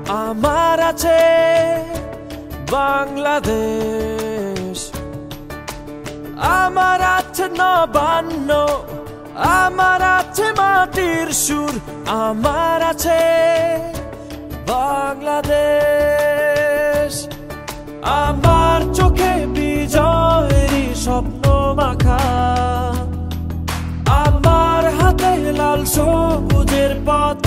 আমার আছে বাংলাদেশ, আমার আছে নবান্ন, আমার আছে মাটির সুর, আমার আছে বাংলাদেশ। আমার চোখে বিজয়েরই স্বপ্ন মাখা, আমার হাতে লাল সবুজের পথ